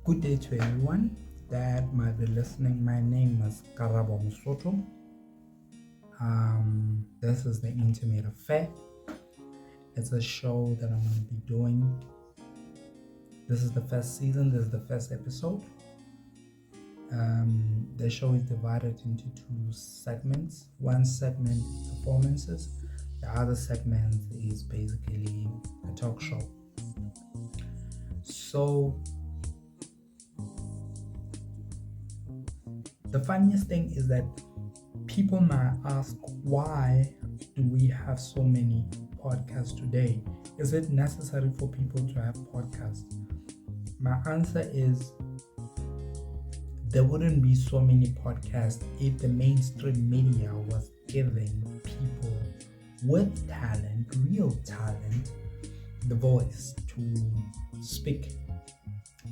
Good day to everyone that might be listening. My name is Karabo Musoto. This is the Intimate Affair. It's a show that I'm going to be doing. This is the first season. This is the first episode. The show is divided into two segments. One segment is performances. The other segment is basically a talk show. So the funniest thing is that people might ask, why do we have so many podcasts today? Is it necessary for people to have podcasts? My answer is there wouldn't be so many podcasts if the mainstream media was giving people with talent, real talent, the voice to speak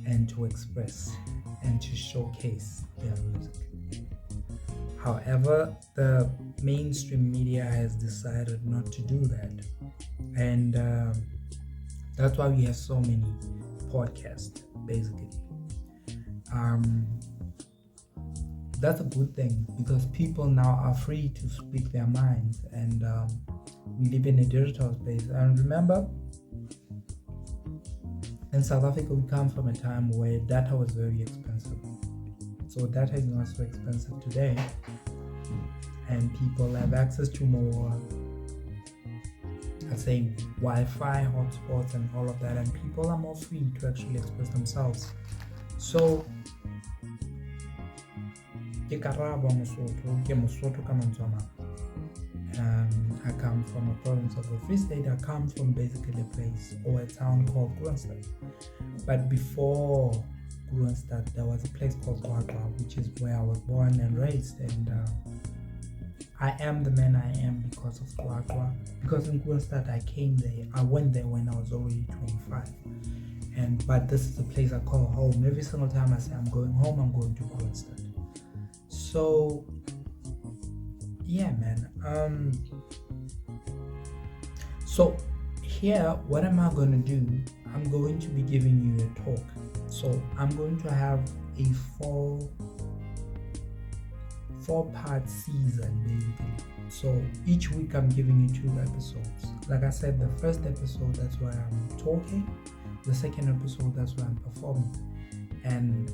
and to express and to showcase their music. However, the mainstream media has decided not to do that, and that's why we have so many podcasts, basically. That's a good thing because people now are free to speak their minds, and we live in a digital space. And remember, in South Africa, we come from a time where data was very expensive. So data is not so expensive today, and people have access to more, let's say, Wi-Fi, hotspots, and all of that, and people are more free to actually express themselves. So, I come from a province of the Free State. I come from basically a place or a town called Kroonstad. But before Kroonstad, there was a place called Kwagga, which is where I was born and raised. And I am the man I am because of Kwagga. Because in Kroonstad, I went there when I was already 25. But this is a place I call home. Every single time I say I'm going home, I'm going to Kroonstad. So yeah, man. So here, what am I going to do? I'm going to be giving you a talk. So I'm going to have a four-part season, basically. So each week I'm giving you 2 episodes. Like I said, the first episode, that's where I'm talking. The second episode, that's where I'm performing. And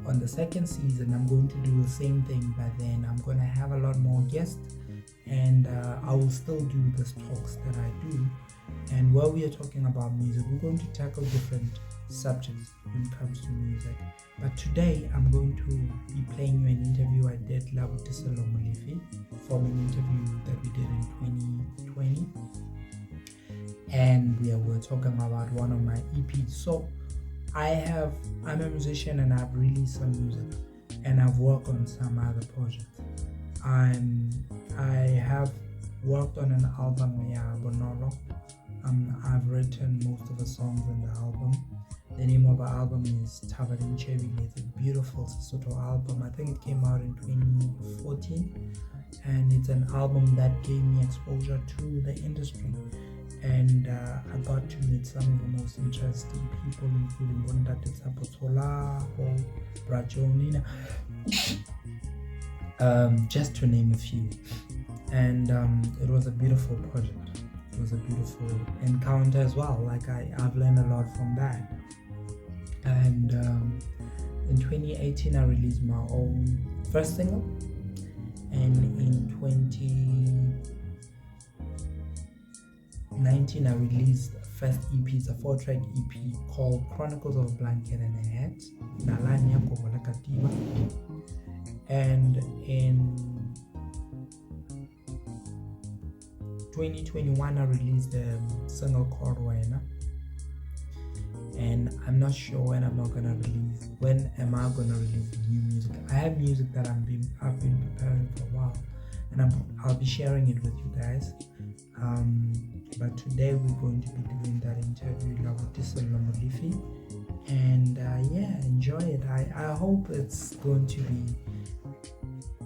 on the second season, I'm going to do the same thing, but then I'm going to have a lot more guests, and I will still do these talks that I do. And while we are talking about music, we're going to tackle different subjects when it comes to music. But today, I'm going to be playing you an interview I did with Sello Molefi from an interview that we did in 2020. And we were talking about one of my EPs. So I'm a musician and I've released some music and I've worked on some other projects. I have worked on an album, Bonolo. I've written most of the songs in the album. The name of the album is Tavarin Chevile. It's a beautiful Sesotho album. I think it came out in 2014, and it's an album that gave me exposure to the industry. And I got to meet some of the most interesting people, including Bondate Sapotola or Brajonina, just to name a few. And it was a beautiful project. It was a beautiful encounter as well. Like I've learned a lot from that. And in 2018, I released my own first single, and in 2019 I released the first EP. It's a 4-track EP called Chronicles of a Blanket and a Hat, Nalane, kobo, katiba. And in 2021 I released a single called Wena. And I'm not sure when am I gonna release new music. I have music that I've been preparing for a while, and I'll be sharing it with you guys. But today we're going to be doing that interview with Sello Molefi, and enjoy it. I hope it's going to be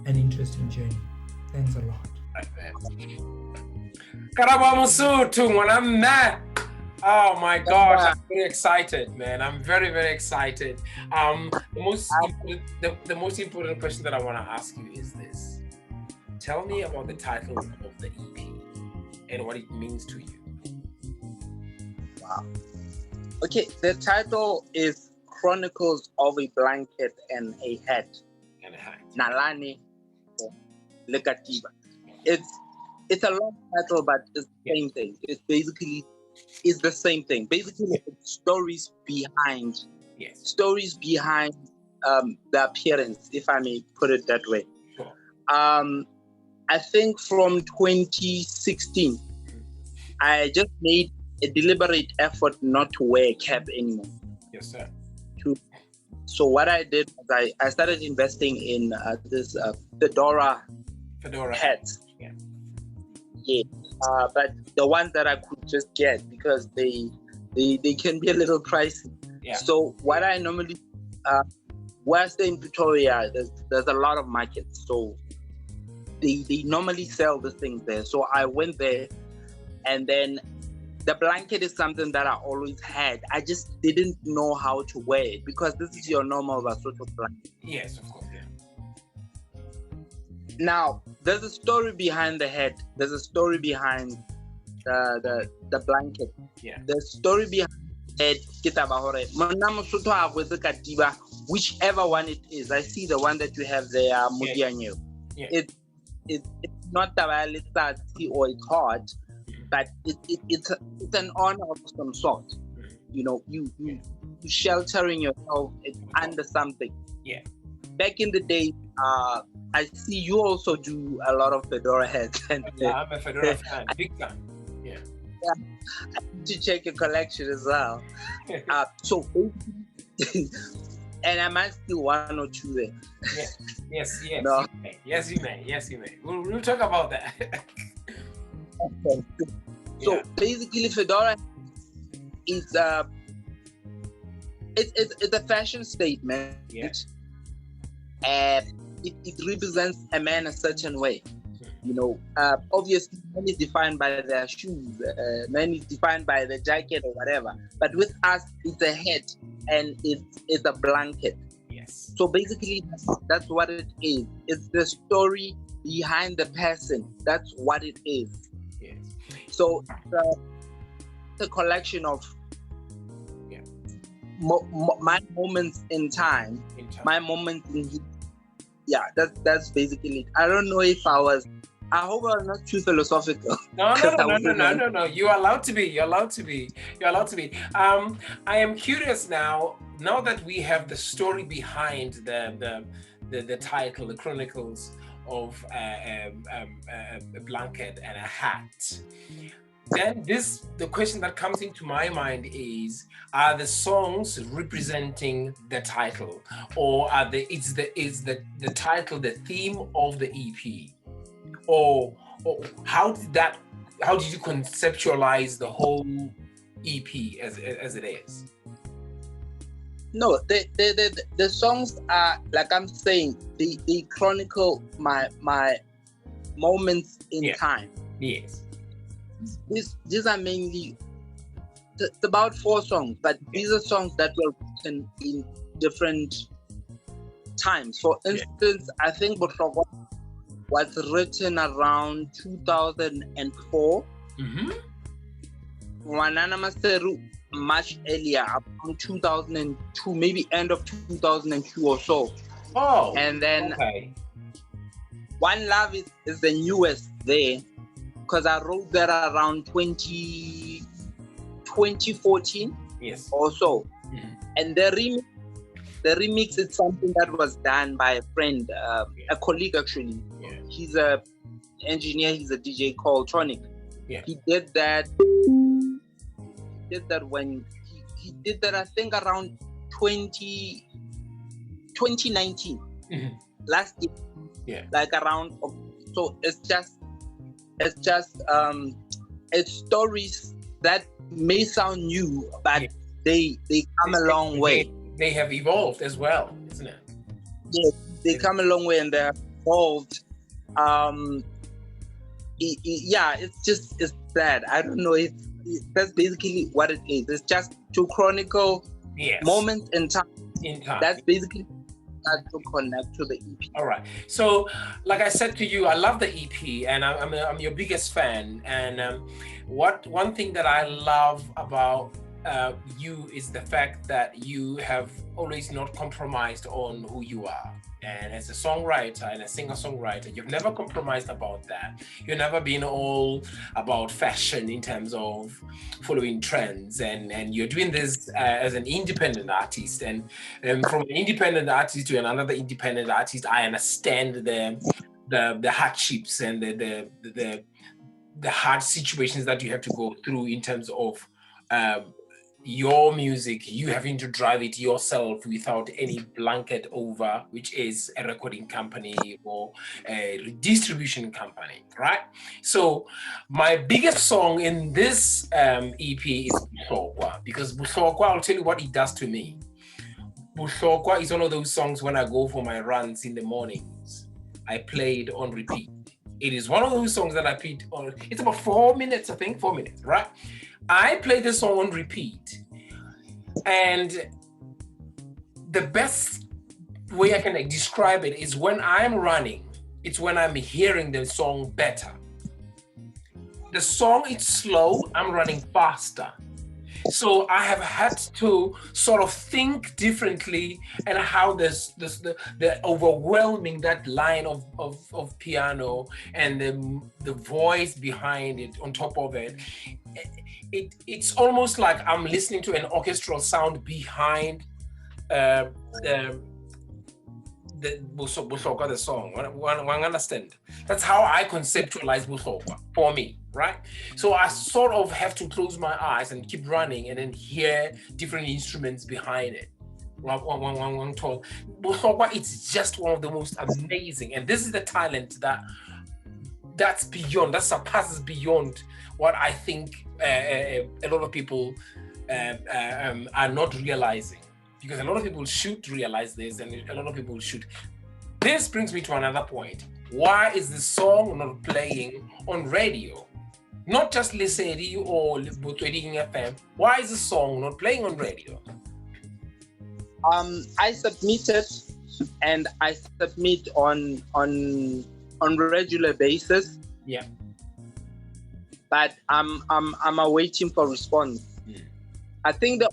an interesting journey. Thanks a lot. Karabo Mosotho ngwana mme Oh my gosh, I'm very excited, man. I'm very, very excited. The most important question that I want to ask you is this. Tell me about the title of the EP and what it means to you. Wow. Okay, the title is Chronicles of a Blanket and a Hat. And a hat. Nalane, le katiba. It's a long title, but it's the same thing. It's basically the same thing. Basically, it's stories behind the appearance, if I may put it that way. Sure. I think from 2016, I just made a deliberate effort not to wear a cap anymore. Yes, sir. So what I did was I started investing in this fedora hats. Yeah. But the ones that I could just get because they can be a little pricey. Yeah. So what I normally West in Pretoria, there's a lot of markets. So they normally sell the things there. So I went there, and then the blanket is something that I always had. I just didn't know how to wear it because this is your normal Basotho blanket. Yes, of course. Yeah. Now, there's a story behind the head. There's a story behind the blanket. Yeah. The story behind it, whichever one it is. I see the one that you have there, Mudianyo. Yeah. It's not the or it's hard, but it's an honor of some sort. You know, you sheltering yourself under something. Yeah. Back in the day, I see you also do a lot of fedora hats. And yeah, I'm a fedora fan, big time. Yeah. I need to check your collection as well. So, and I might steal one or two there. Yes. No. Yes, you may. We'll talk about that. Okay. So basically, fedora is it's a fashion statement. Yes. It represents a man a certain way. You know, obviously, man is defined by their shoes, man is defined by the jacket or whatever. But with us, it's a hat and it's a blanket. Yes. So basically, that's what it is. It's the story behind the person. That's what it is. Yes. So it's a collection of my moments in time, my moments in history. Yeah, that's basically it. I don't know if I hope I'm not too philosophical. No. You're allowed to be. I am curious now that we have the story behind the title, the Chronicles of a blanket and a hat. Then the question that comes into my mind is: are the songs representing the title, or is the title the theme of the EP, or how did you conceptualize the whole EP as it is? No, the songs are, like I'm saying, they chronicle my moments in time. Yes. These are mainly, it's about 4 songs, but these are songs that were written in different times. For instance, I think Botlhokwa was written around 2004. Ngwanana Maseru much earlier, around 2002, maybe end of 2002 or so. Oh. And then One Love is the newest there, because I wrote that around 2014 or so. And the remix is something that was done by a friend, a colleague actually. He's a engineer, he's a DJ called Chronicles. He did that when he did that, I think around 2019 last year. Like around, so it's stories that may sound new, but they come a long way. They have evolved as well, isn't it? Yeah, they come a long way and they're evolved. yeah, it's that. I don't know if that's basically what it is. It's just to chronicle Yes. moments in time. In time. That's basically that to connect to the EP. All right. So, like I said to you, I love the EP, and I'm your biggest fan. And one thing that I love about you is the fact that you have always not compromised on who you are. And as a songwriter and a singer-songwriter, you've never compromised about that. You've never been all about fashion in terms of following trends. And you're doing this as an independent artist. And from an independent artist to another independent artist, I understand the hardships and the hard situations that you have to go through in terms of your music, you having to drive it yourself without any blanket over, which is a recording company or a distribution company, right? So my biggest song in this EP is Buhlokwa, because Buhlokwa, I'll tell you what it does to me. Buhlokwa is one of those songs when I go for my runs in the mornings, I play it on repeat. It is one of those songs that I played on, it's about 4 minutes, I think, 4 minutes, right? I play this song on repeat, and the best way I can describe it is when I'm running, it's when I'm hearing the song better. The song is slow, I'm running faster. So I have had to sort of think differently and how the overwhelming that line of piano and the voice behind it on top of it. It's almost like I'm listening to an orchestral sound behind the Buhlokwa, the song. One understand? That's how I conceptualize Buhlokwa for me, right? So I sort of have to close my eyes and keep running and then hear different instruments behind it. One tone. Buhlokwa, it's just one of the most amazing, and this is the talent that surpasses beyond what I think a lot of people are not realizing. Because a lot of people should realize this, and a lot of people should. This brings me to another point. Why is the song not playing on radio? Not just Lesedi or Botweding FM. Why is the song not playing on radio? I submitted, and I submit on regular basis. Yeah. But I'm awaiting for response. I think the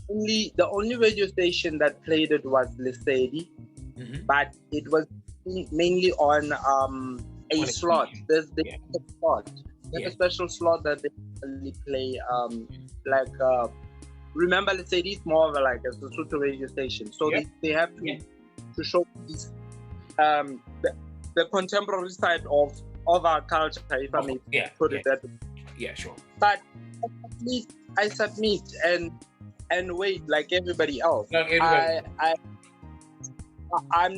only radio station that played it was Lesedi, but it was mainly on a slot. There's a slot. There's a special slot that they only play. Remember, Lesedi is more of like a Sesotho radio station, so they have to show these the contemporary side of our culture, if I may put it that way. Yeah, sure. But at least I submit and wait like everybody else. I'm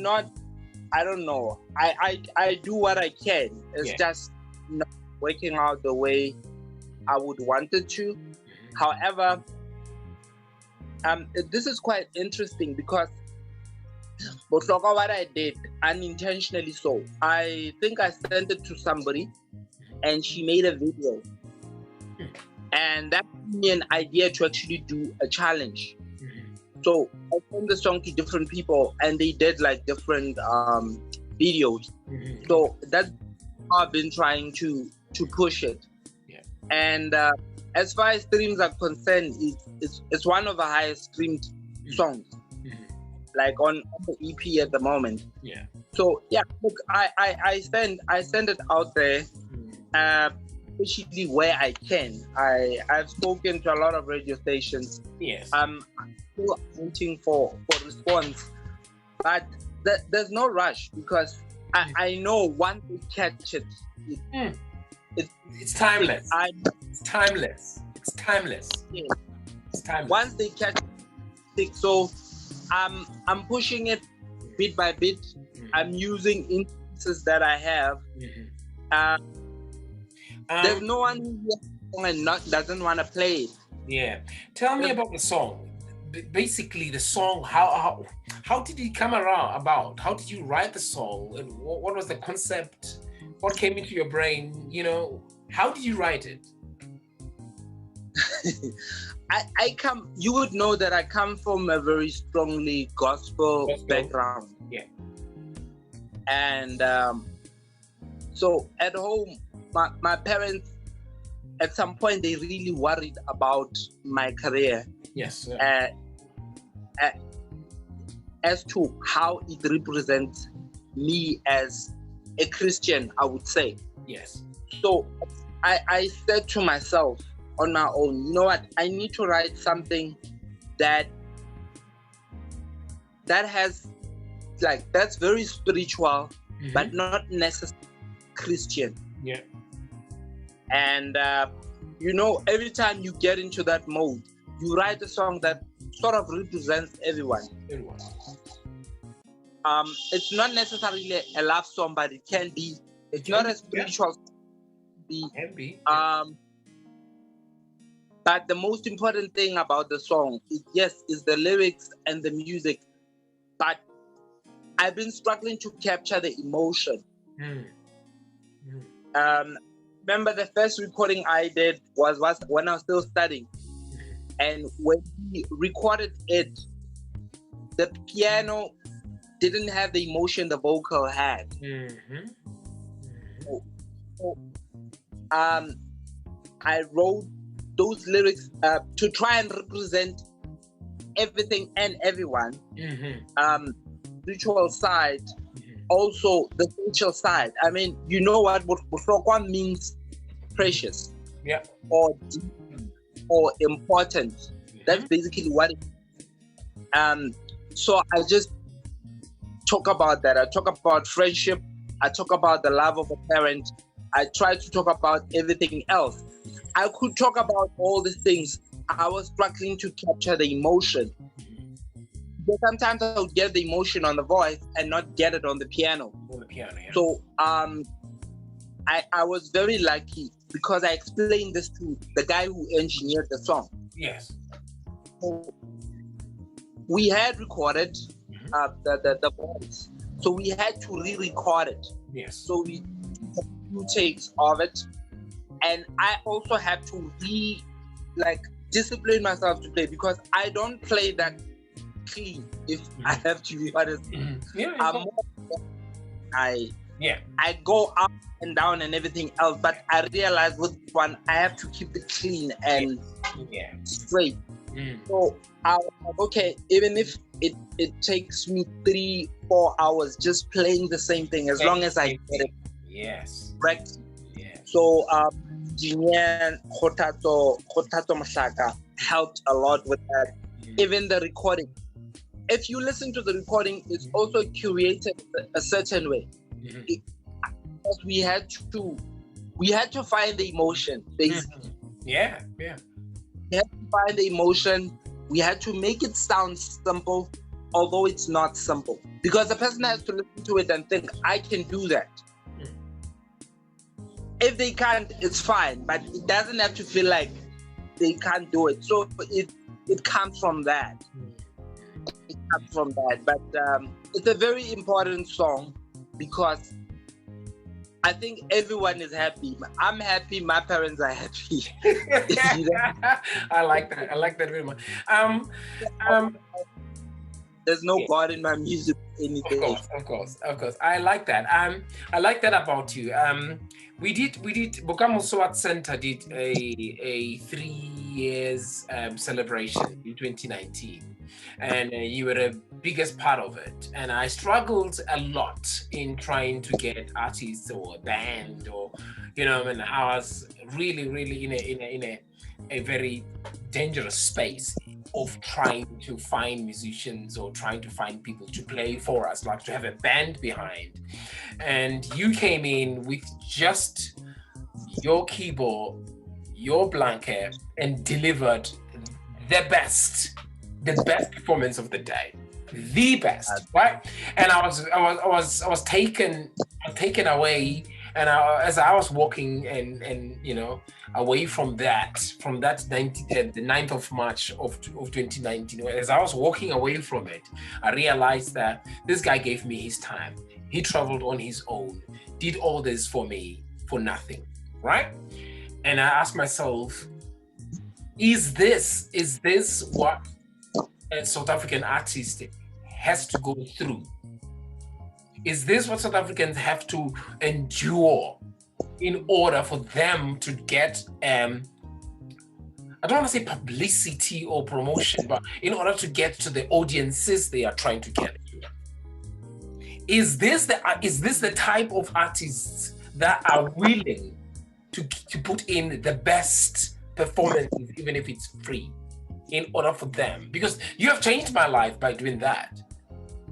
not, I don't know. I do what I can. It's just not working out the way I would want it to. However, this is quite interesting because but look at what I did unintentionally. So I think I sent it to somebody and she made a video. And that gave me an idea to actually do a challenge. So I sent the song to different people and they did like different videos. So that's how I've been trying to push it. And as far as streams are concerned, it's one of the highest streamed songs, like on the EP at the moment. So look, I send it out there. Especially where I can. I've spoken to a lot of radio stations. I'm still waiting for response, but there's no rush because I know once they catch it, it's timeless. It's timeless. It's timeless. It's timeless. Once they catch it, so I'm pushing it bit by bit. I'm using instances that I have. There's no one who doesn't want to play it. Tell me about the song. Basically, the song. How did it come about? How did you write the song? And what was the concept? What came into your brain? You know, How did you write it? You would know that I come from a very strongly gospel background. Yeah. And so at home, my parents, at some point, they really worried about my career. Yes. As to how it represents me as a Christian, I would say. Yes. So I said to myself on my own, you know what? I need to write something that has, like, that's very spiritual, but not necessarily Christian. Yeah. And every time you get into that mode, you write a song that sort of represents everyone. It's not necessarily a love song, but it can be. It's not a spiritual song. Can be. But the most important thing about the song is the lyrics and the music. But I've been struggling to capture the emotion. Remember, the first recording I did was when I was still studying. And when we recorded it, the piano didn't have the emotion the vocal had. So, I wrote those lyrics to try and represent everything and everyone. Spiritual side, also the spiritual side. I mean, you know what Bohlokwa means? Precious. Yeah. Or deep, or important. That's basically what it is. So I just talk about that. I talk about friendship. I talk about the love of a parent. I try to talk about everything else. I could talk about all these things. I was struggling to capture the emotion. But sometimes I would get the emotion on the voice and not get it on the piano. Yeah. So I was very lucky because I explained this to the guy who engineered the song. Yes. So we had recorded the voice. So we had to re-record it. Yes. So we took a few takes of it. And I also had to discipline myself to play because I don't play that clean, if I have to be honest. I go up and down and everything else, but I realized with one I have to keep it clean and straight. So I was like, okay, even if it takes me 3-4 hours just playing the same thing, as long as I get it correct. So engineer Kotato Mashaka helped a lot with that. Even the recording, if you listen to the recording, it's also curated a certain way. Because we had to find the emotion, basically. We had to find the emotion. We had to make it sound simple, although it's not simple. Because the person has to listen to it and think, I can do that. If they can't, it's fine, but it doesn't have to feel like they can't do it. So it comes from that. It comes from that. But it's a very important song because I think everyone is happy. I'm happy. My parents are happy. I like that. I like that very much. There's no God in my music. Anything. Of course. I like that. I like that about you. We did. Bokamo Swat Center did a 3 years celebration in 2019, and you were the biggest part of it. And I struggled a lot in trying to get artists or a band, or and I was really in a very dangerous space of trying to find musicians or trying to find people to play for us, like to have a band behind. And you came in with just your keyboard, your blanket, and delivered the best performance of the day, the best, right? And I was taken away. And as I was walking and away from that the 9th of March of 2019, as I was walking away from it, I realized that this guy gave me his time. He traveled on his own, did all this for me for nothing. right? And I ask myself, is this what a South African artist has to go through? Is this what South Africans have to endure in order for them to get I don't want to say publicity or promotion, but in order to get to the audiences they are trying to get to? Is this the type of artists that are willing to put in the best performances, even if it's free, in order for them? Because you have changed my life by doing that,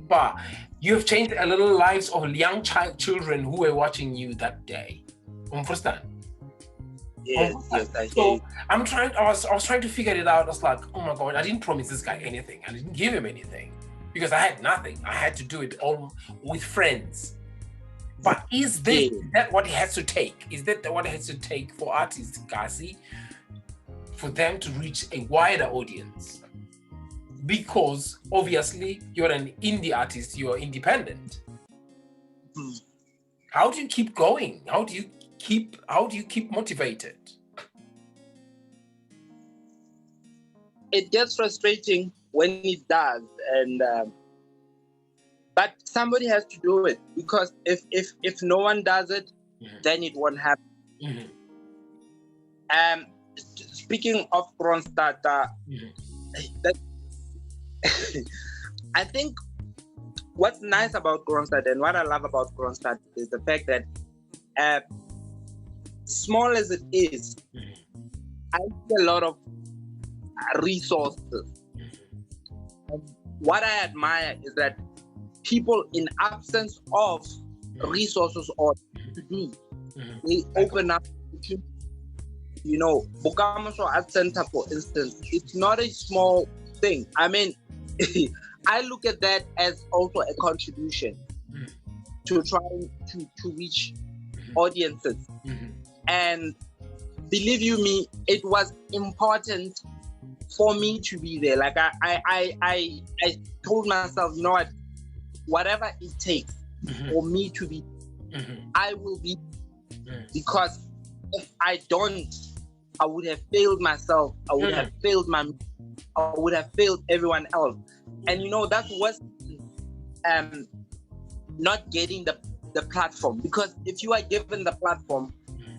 but you have changed a little lives of young children who were watching you that day. Understand? Yes, I so I was trying to figure it out. I was like, oh my God, I didn't promise this guy anything. I didn't give him anything because I had nothing. I had to do it all with friends. But is that what it has to take? Is that what it has to take for artists, Kasi, for them to reach a wider audience? Because obviously you're an indie artist, you're independent. How do you keep going? How do you keep motivated? It gets frustrating when it does, and but somebody has to do it, because if no one does it, then it won't happen. Speaking of Kronstadt, that I think what's nice about Kronstadt and what I love about Kronstadt is the fact that small as it is, I see a lot of resources. And what I admire is that people, in absence of resources or to do, they open up. You know, Bokamoso Art Center, for instance, it's not a small thing. I mean, I look at that as also a contribution to trying to reach audiences. And believe you me, it was important for me to be there. Like I told myself, you know what, whatever it takes for me to be, I will be, because if I don't, I would have failed myself. I would have failed I would have failed everyone else. And you know, that was not getting the platform. Because if you are given the platform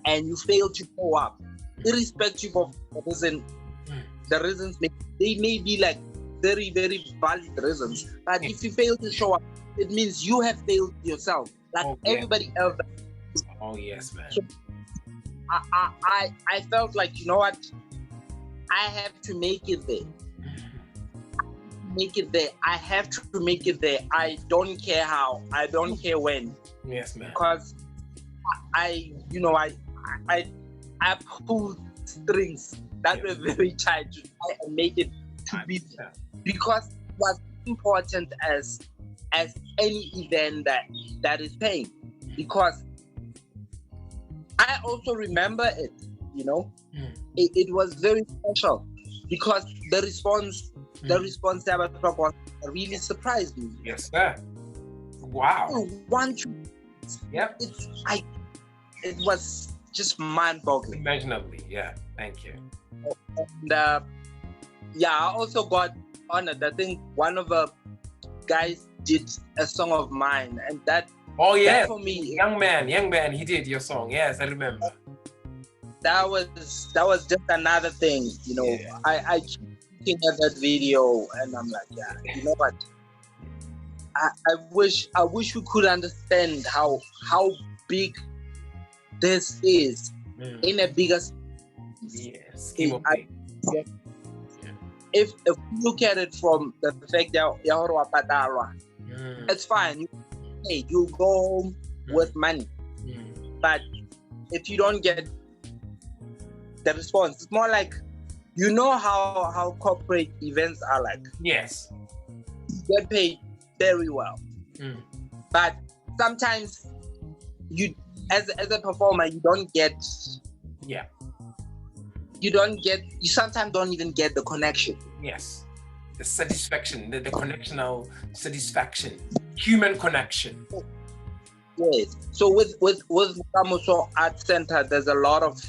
and you fail to show up, irrespective of the reasons, they may be like very, very valid reasons. But if you fail to show up, it means you have failed yourself, like everybody else. Oh yes, man. So, I felt like, you know what, I have to make it there. I have to make it there. I don't care how. I don't care when. Yes, man. Because I pulled strings that were very tight to try and make it to be there. Because it was important as any event that is paying. Because I also remember it, you know. It was very special because the response was really surprised me. Yes, sir. Wow. Yep. It was just mind-boggling. Imaginably, yeah. Thank you. And I also got honored. I think one of the guys did a song of mine, and that. Oh yeah, for me, young man, he did your song. Yes, I remember. That was just another thing, you know. Yeah. I keep looking at that video and I'm like, yeah, you know what? I wish we could understand how big this is in a bigger. Yes. If you look at it from the fact that it's fine. You go home with money, but if you don't get the response, it's more like, you know how corporate events are like. Yes, you get paid very well, but sometimes you, as a performer, you don't get. Yeah. You sometimes don't even get the connection. Yes. The satisfaction, the connectional satisfaction, human connection. Yes. So with Kamuso Art Center, there's a lot of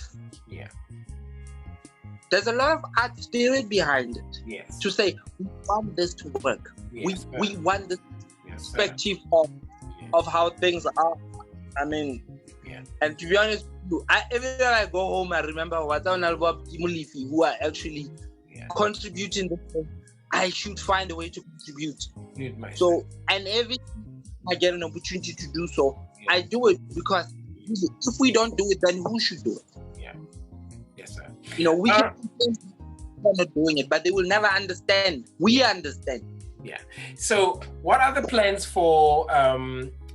art spirit behind it. Yes. To say we want this to work. Yes, we want this yes, perspective of how things are. I mean, and to be honest, every time I go home, I remember what Sello Molefi, who are actually contributing this thing. I should find a way to contribute. So, and every time I get an opportunity to do so, I do it, because if we don't do it, then who should do it? Yeah. Yes, sir. You know, we can not doing it, but they will never understand. We understand. Yeah. So, what are the plans for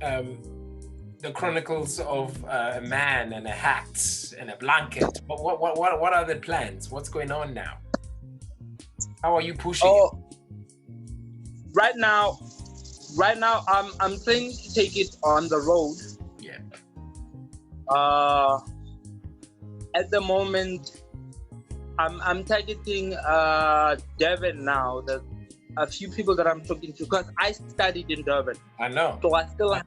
the Chronicles of a Man and a Hat and a Blanket? What are the plans? What's going on now? How are you pushing? Oh, right now, I'm trying to take it on the road. Yeah. At the moment, I'm targeting Durban now. There's a few people that I'm talking to, because I studied in Durban. I know. So I still have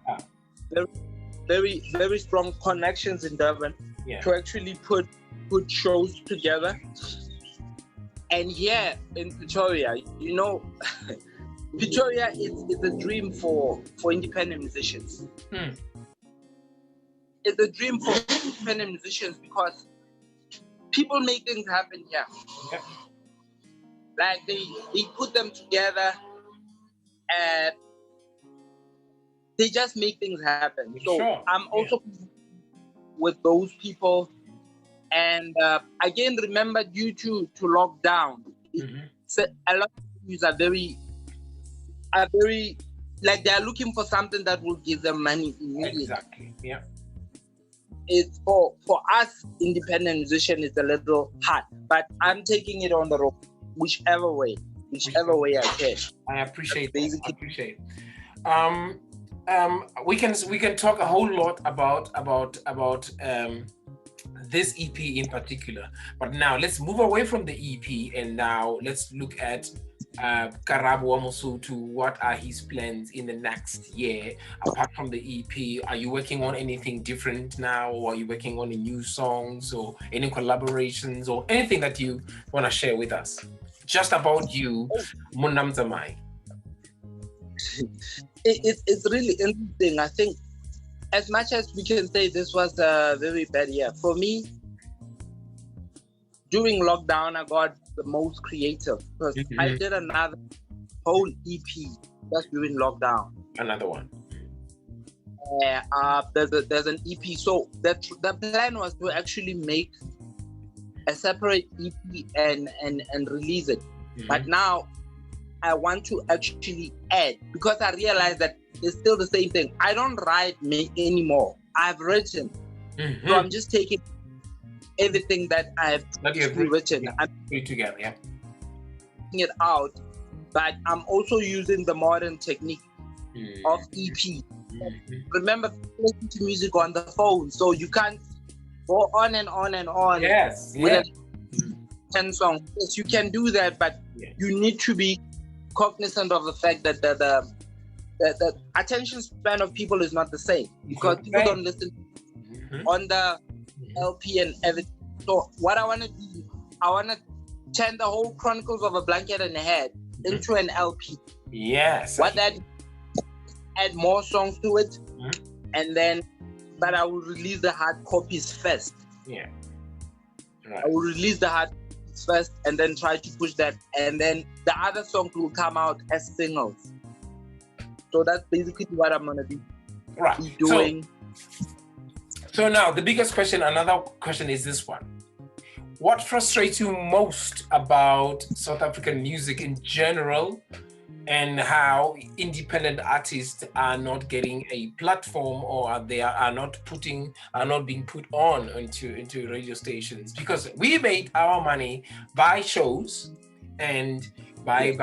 very, very strong connections in Durban to actually put shows together. And here in Pretoria, you know, Pretoria is a dream for independent musicians. It's a dream for independent musicians, because people make things happen here. Yeah. Like they put them together and they just make things happen. So I'm also with those people. And again, remember, due to lockdown, so a lot of things are very like they are looking for something that will give them money immediately. Exactly. Yeah. It's for us independent musicians, it's a little hard, but I'm taking it on the road, whichever way I can. I appreciate that. I appreciate. We can talk a whole lot about this EP in particular, but now let's move away from the EP and now let's look at Karabo Wamosutu. What are his plans in the next year apart from the EP? Are you working on anything different now, or are you working on new songs or any collaborations or anything that you want to share with us just about you, Munamzamai? It's really interesting. I think, as much as we can say this was a very bad year, for me, during lockdown, I got the most creative, because I did another whole EP just during lockdown. Another one. There's an EP. So the plan was to actually make a separate EP and release it. But now I want to actually add, because I realized that it's still the same thing. I don't write anymore. I've written. So I'm just taking everything that I've written. I'm putting it together, taking it out, but I'm also using the modern technique of EP. Remember, listening to music on the phone, so you can't go on and on and on. Yes. With 10 songs. Yes, you can do that, but you need to be cognizant of the fact that the attention span of people is not the same, because people don't listen on the LP and everything. So what I want to do, I want to turn the whole Chronicles of a Blanket and a Hat into an LP. Yes. What that, add more songs to it, and then, but I will release the hard copies first. Yeah. Right. I will release the hard copies first, and then try to push that, and then the other songs will come out as singles. So that's basically what I'm gonna be doing. So now the biggest question, another question is this one. What frustrates you most about South African music in general, and how independent artists are not getting a platform, or they are not being put on into radio stations? Because we made our money by shows and by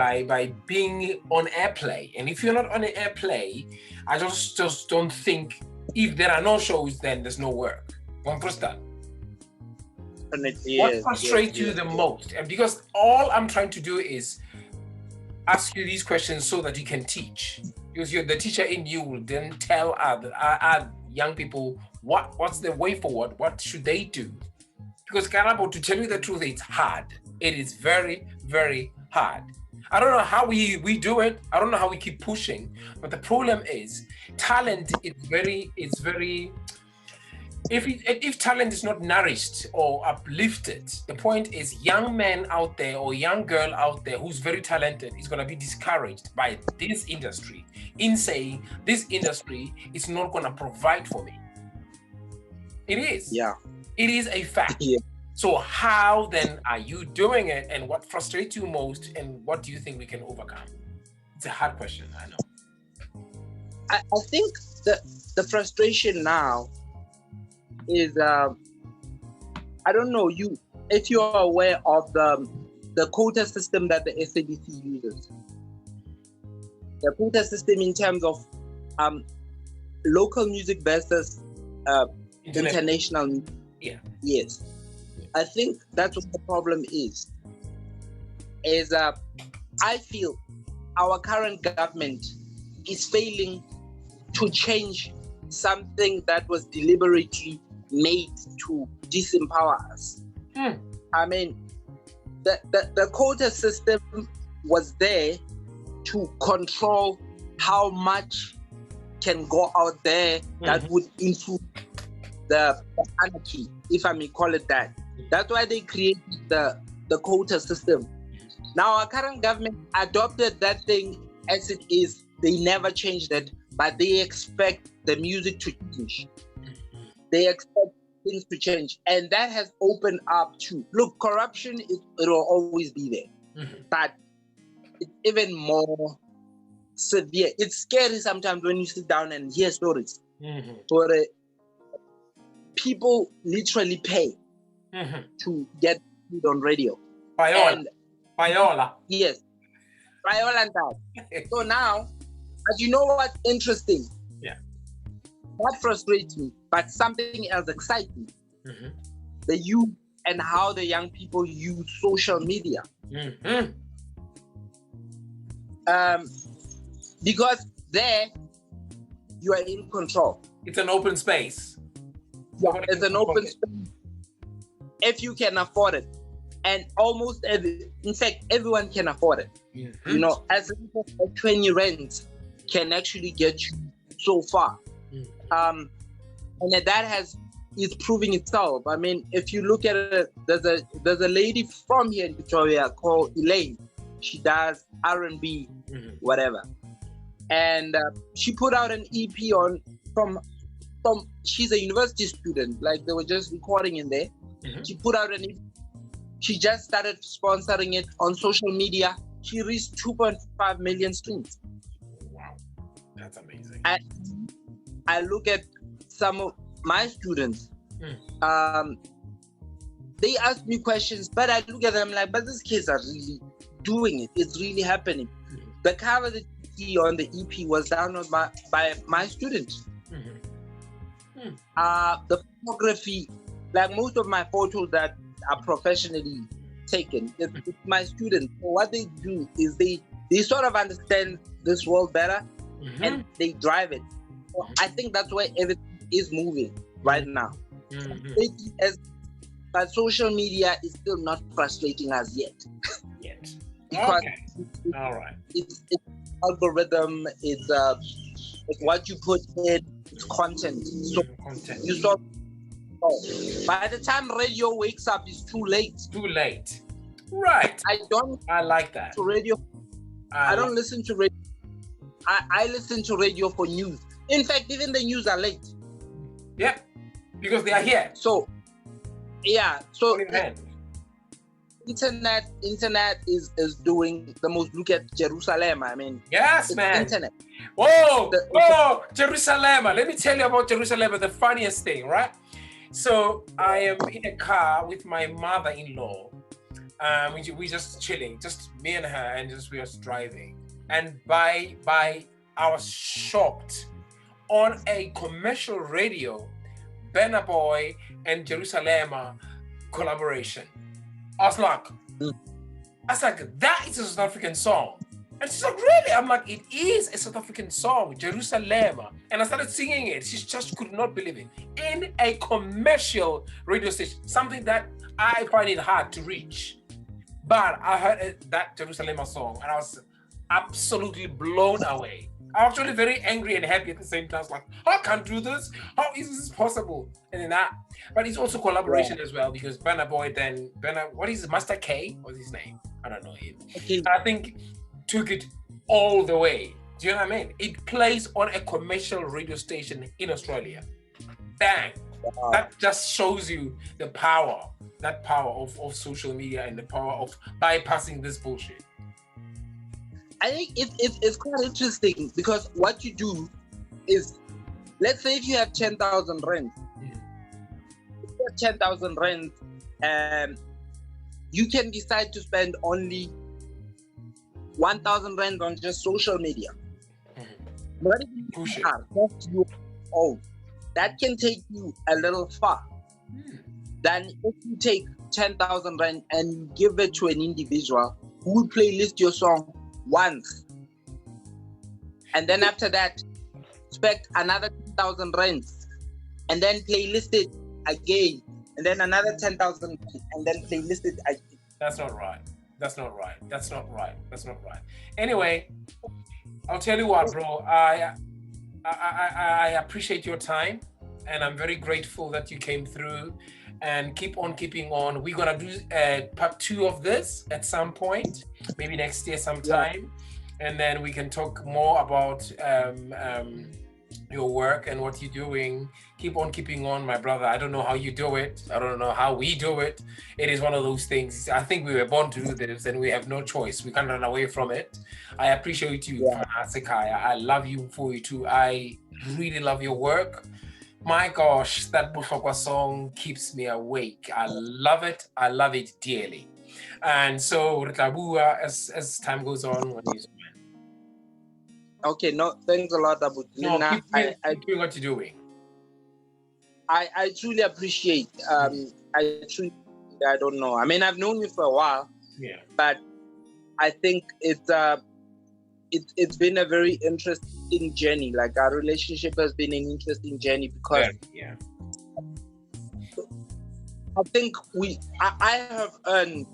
being on airplay. And if you're not on airplay, I just don't think, if there are no shows, then there's no work. What frustrates you the most? And because all I'm trying to do is ask you these questions so that you can teach. Because you're the teacher in you will then tell other young people what's the way forward, what should they do. Because Karabo, to tell you the truth, it's hard. It is very, very hard. I don't know how we do it. I don't know how we keep pushing. But the problem is talent is very if talent is not nourished or uplifted, the point is young man out there or young girl out there who's very talented is going to be discouraged by this industry in saying this industry is not going to provide for me. It is. Yeah. It is a fact. Yeah. So how then are you doing it, and what frustrates you most, and what do you think we can overcome? It's a hard question, I know. I think the frustration now is I don't know if you are aware of the quota system that the SABC uses. The quota system in terms of local music versus international music. Yeah. Yes. I think that's what the problem is I feel our current government is failing to change something that was deliberately made to disempower us. I mean, the quota system was there to control how much can go out there that would influence the anarchy, if I may call it that. That's why they created the quota system. Now our current government adopted that thing as it is. They never changed it, but they expect the music to change. They expect things to change. And that has opened up to, look, corruption, it will always be there. But it's even more severe. It's scary sometimes when you sit down and hear stories. For people literally pay to get food on radio. Payola. Yes. Payola and that. So now, but you know what's interesting? Yeah. That frustrates me, but something else excites me. The youth and how the young people use social media. Because there, you are in control. It's an open space. Yeah, it's an open space. If you can afford it. And almost in fact, everyone can afford it. You know, as little as 20 rent can actually get you so far. And that is proving itself. I mean, if you look at it, there's a lady from here in Victoria called Elaine. She does R&B, whatever. And she put out an EP from she's a university student, like they were just recording in there. She put out an EP. She just started sponsoring it on social media. She reached 2.5 million streams. Wow, that's amazing. I look at some of my students. They ask me questions, but I look at them like, but these kids are really doing it. It's really happening. The cover that you see on the EP was downloaded by my student. The photography, like most of my photos that are professionally taken, it's my students. So what they do is they sort of understand this world better and they drive it. So I think that's where everything is moving right now. But social media is still not frustrating us yet. Because all right. It's algorithm, it's what you put in, it's content. So you sort by the time radio wakes up, it's too late. Too late. Right. I like that. To radio. I don't listen to radio. I listen to radio for news. In fact, even the news are late. Yeah, because they are here. So, yeah. So internet is doing the most. Look at Jerusalem. I mean, yes, man. Internet. Whoa, Jerusalem. Let me tell you about Jerusalem. The funniest thing, right? So I am in a car with my mother-in-law. We just chilling, just me and her, and we was driving. And by I was shocked. On a commercial radio, Burna Boy and Jerusalem collaboration. I was like, that is a South African song. And she's like, really? I'm like, it is a South African song, Jerusalem. And I started singing it. She just could not believe it. In a commercial radio station, something that I find it hard to reach. But I heard that Jerusalem song and I was absolutely blown away. I'm actually very angry and happy at the same time. I was like, I can't do this. How is this possible? And then that, but it's also collaboration as well because Burna Boy what is it, Master K? What's his name? I don't know him. Okay. I think took it all the way. Do you know what I mean? It plays on a commercial radio station in Australia. Bang. Wow. That just shows you the power, that power of social media and the power of bypassing this bullshit. I think it's quite interesting because what you do is, let's say if you have 10,000 rand, if you have 10,000 rand, you can decide to spend only 1,000 rand on just social media. But if you Push it. are just your own, that can take you a little far. Than if you take 10,000 rand and you give it to an individual who will playlist your song once, and then after that expect another 10,000 rands and then playlist it again, and then another 10,000 and then playlist it again. That's not right. That's not right. That's not right. That's not right. Anyway, I'll tell you what, bro. I appreciate your time, and I'm very grateful that you came through. And keep on keeping on. We're gonna do part 2 of this at some point, maybe next year sometime, and then we can talk more about your work and what you're doing. Keep on keeping on, my brother. I don't know how you do it. I don't know how we do it. It is one of those things. I think we were born to do this, and we have no choice. We can't run away from it. I appreciate you, Sekaya. I love you for you too. I really love your work. My gosh, that Bushokwa song keeps me awake. I love it. I love it dearly. And so, Ritabua, as time goes on, when he's Okay, no, thanks a lot, Abu. no, keep doing what you're doing. I truly appreciate. I don't know. I mean, I've known you for a while. Yeah. But I think it's been a very interesting journey. Like, our relationship has been an interesting journey because I think I have earned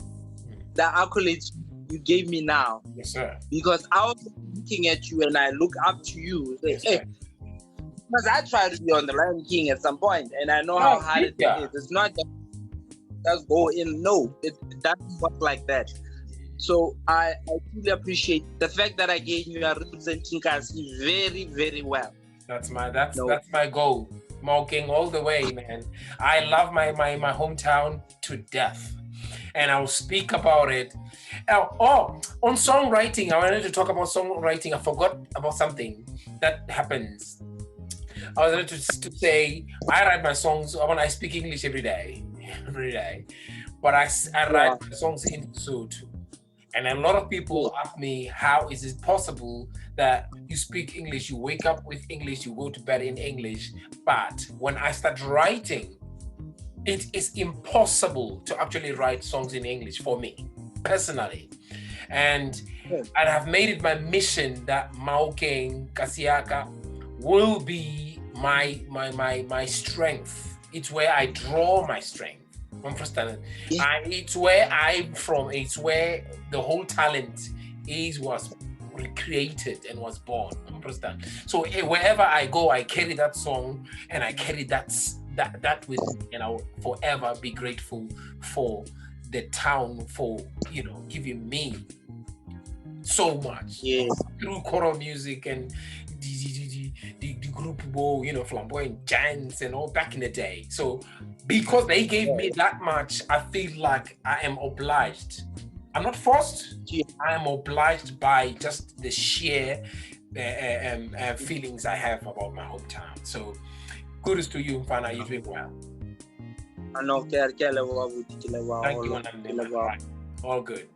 the accolades you gave me now. Yes, sir. Because I was looking at you and I look up to you. Yes, Hey, because I tried to be on the Lion King at some point, and I know how hard it is. It's not just go in. No, it doesn't work like that. So I really appreciate the fact that again you are representing us very, very well. That's my goal. Smoking all the way, man. I love my hometown to death, and I'll speak about it. On songwriting, I wanted to talk about songwriting. I forgot about something that happens. I was going to say I write my songs when I speak English every day, but I write my songs in Sotho. And a lot of people ask me, how is it possible that you speak English, you wake up with English, you go to bed in English, but when I start writing, it is impossible to actually write songs in English for me, personally. And I have made it my mission that Maokeng Kasiaka will be my strength. It's where I draw my strength. It's where I'm from. It's where the whole talent was created and was born. So wherever I go, I carry that song and I carry that with me, and I'll forever be grateful for the town for giving me so much through choral music and the group, flamboyant dance and all back in the day. So because they gave me that much, I feel like I am obliged. I'm not forced. I am obliged by just the sheer feelings I have about my hometown. So kudos to you, Mfana. You're doing well. Thank you, Anande. All good.